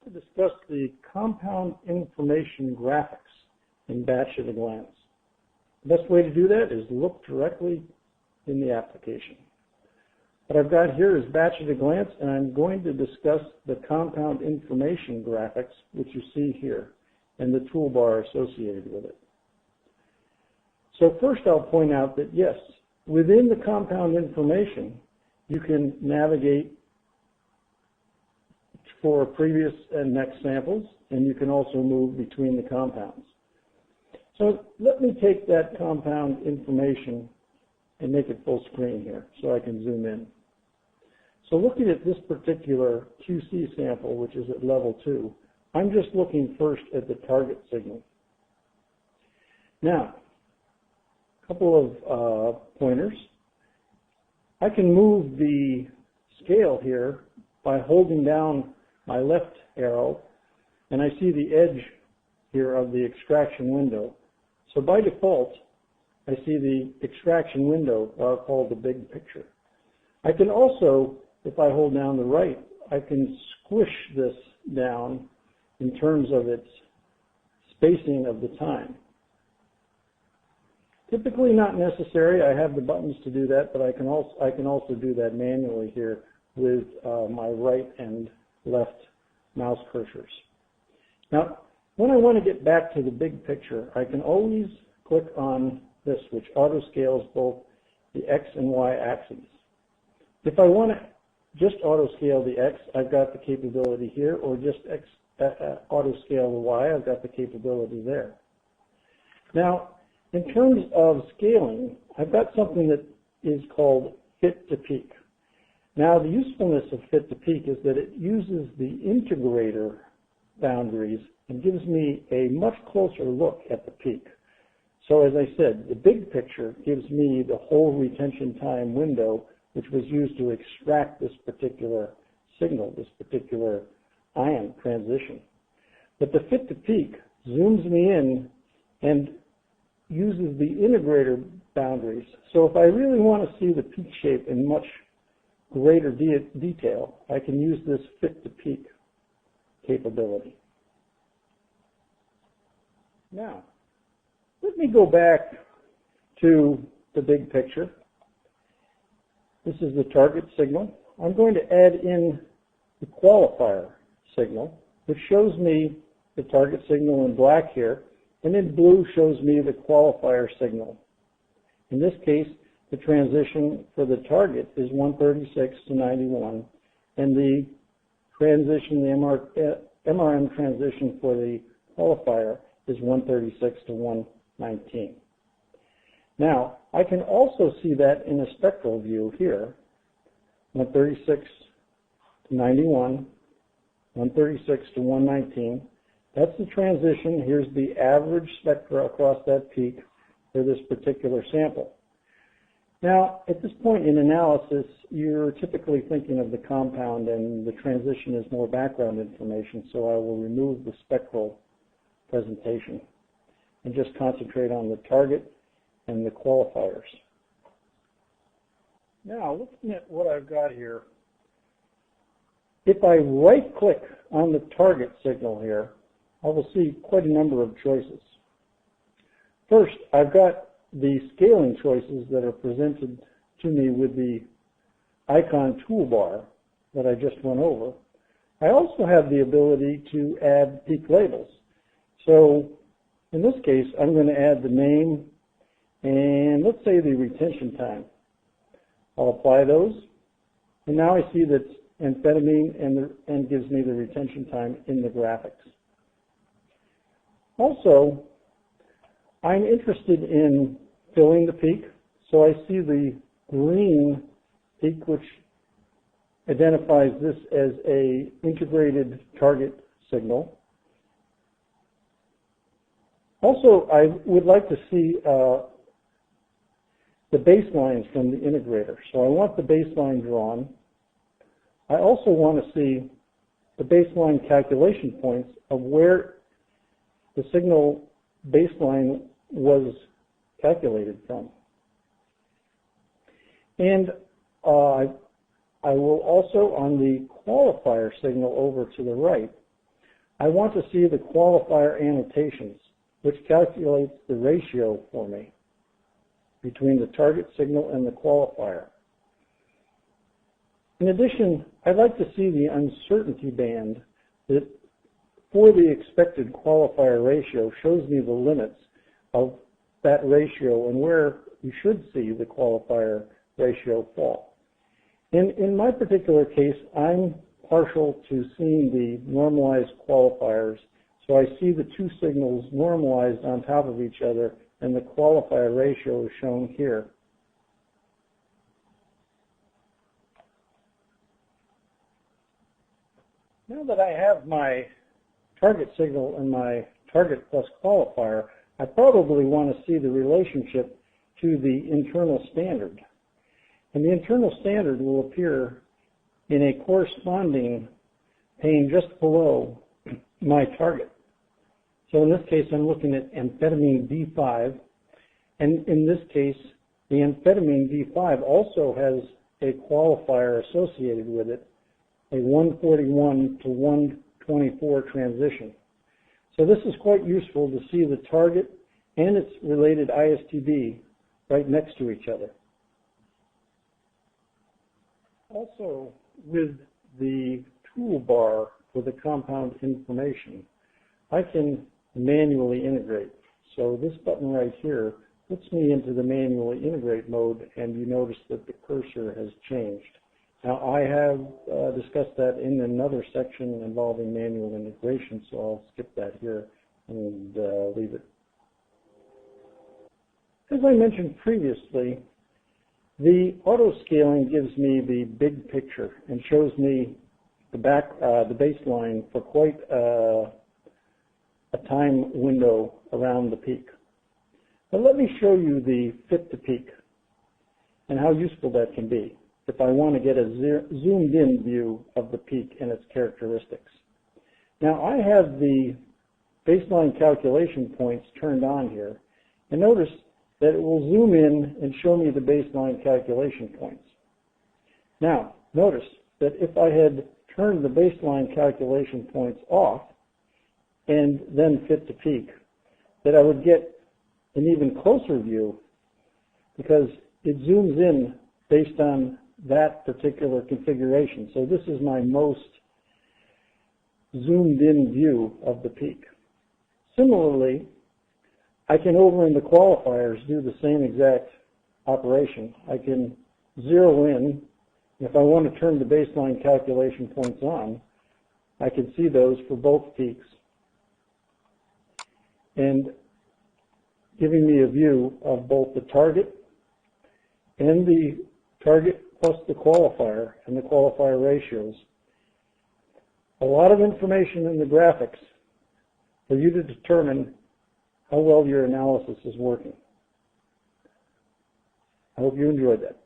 to discuss the compound information graphics in Batch at a Glance. The best way to do that is look directly in the application. What I've got here is Batch at a Glance, and I'm going to discuss the compound information graphics, which you see here, and the toolbar associated with it. So first I'll point out that yes, within the compound information, you can navigate for previous and next samples, and you can also move between the compounds. So let me take that compound information and make it full screen here so I can zoom in. So looking at this particular QC sample, which is at level 2, I'm just looking first at the target signal. Now, a couple of pointers. I can move the scale here by holding down my left arrow, and I see the edge here of the extraction window. So by default, I see the extraction window called the big picture. I can also, if I hold down the right, I can squish this down in terms of its spacing of the time. Typically not necessary. I have the buttons to do that, but I can also do that manually here with my right and left mouse cursors. Now, when I want to get back to the big picture, I can always click on this, which auto scales both the X and Y axes. If I want to just auto scale the X, I've got the capability here, or just auto scale the Y, I've got the capability there. Now, in terms of scaling, I've got something that is called fit to peak. Now, the usefulness of fit to peak is that it uses the integrator boundaries and gives me a much closer look at the peak. So as I said, the big picture gives me the whole retention time window, which was used to extract this particular signal, this particular ion transition. But the fit to peak zooms me in and uses the integrator boundaries. So if I really want to see the peak shape in much greater detail, I can use this fit to peak capability. Now, let me go back to the big picture. This is the target signal. I'm going to add in the qualifier signal, which shows me the target signal in black here, and in blue shows me the qualifier signal. In this case, the transition for the target is 136 to 91, and the transition, the MRM transition for the qualifier is 136 to 119. Now, I can also see that in a spectral view here, 136 to 91, 136 to 119. That's the transition. Here's the average spectra across that peak for this particular sample. Now, at this point in analysis, you're typically thinking of the compound, and the transition is more background information, so I will remove the spectral presentation and just concentrate on the target and the qualifiers. Now, looking at what I've got here, if I right-click on the target signal here, I will see quite a number of choices. First, I've got the scaling choices that are presented to me with the icon toolbar that I just went over. I also have the ability to add peak labels. So in this case, I'm going to add the name and let's say the retention time. I'll apply those, and now I see that amphetamine and gives me the retention time in the graphics. Also, I'm interested in filling the peak, so I see the green peak, which identifies this as a integrated target signal. Also, I would like to see the baselines from the integrator. So I want the baseline drawn. I also want to see the baseline calculation points of where the signal baseline was calculated from. And I will also, on the qualifier signal over to the right, I want to see the qualifier annotations, which calculates the ratio for me between the target signal and the qualifier. In addition, I'd like to see the uncertainty band that for the expected qualifier ratio shows me the limits of that ratio and where you should see the qualifier ratio fall. In my particular case, I'm partial to seeing the normalized qualifiers, so I see the two signals normalized on top of each other, and the qualifier ratio is shown here. Now that I have my target signal and my target plus qualifier, I probably want to see the relationship to the internal standard. And the internal standard will appear in a corresponding pane just below my target. So in this case, I'm looking at amphetamine D5, and in this case, the amphetamine D5 also has a qualifier associated with it, a 141 to 124 transition. So this is quite useful to see the target and its related ISTB right next to each other. Also, with the toolbar for the compound information, I can manually integrate. So this button right here puts me into the manually integrate mode, and you notice that the cursor has changed. Now, I have discussed that in another section involving manual integration, so I'll skip that here and leave it. As I mentioned previously, the auto scaling gives me the big picture and shows me the baseline for quite a time window around the peak. But let me show you the fit to peak and how useful that can be if I want to get a zoomed in view of the peak and its characteristics. Now, I have the baseline calculation points turned on here, and notice that it will zoom in and show me the baseline calculation points. Now, notice that if I had turned the baseline calculation points off and then fit to peak, that I would get an even closer view because it zooms in based on that particular configuration. So this is my most zoomed in view of the peak. Similarly, I can, over in the qualifiers, do the same exact operation. I can zero in. If I want to turn the baseline calculation points on, I can see those for both peaks, and giving me a view of both the target and the target plus the qualifier and the qualifier ratios. A lot of information in the graphics for you to determine how well your analysis is working. I hope you enjoyed that.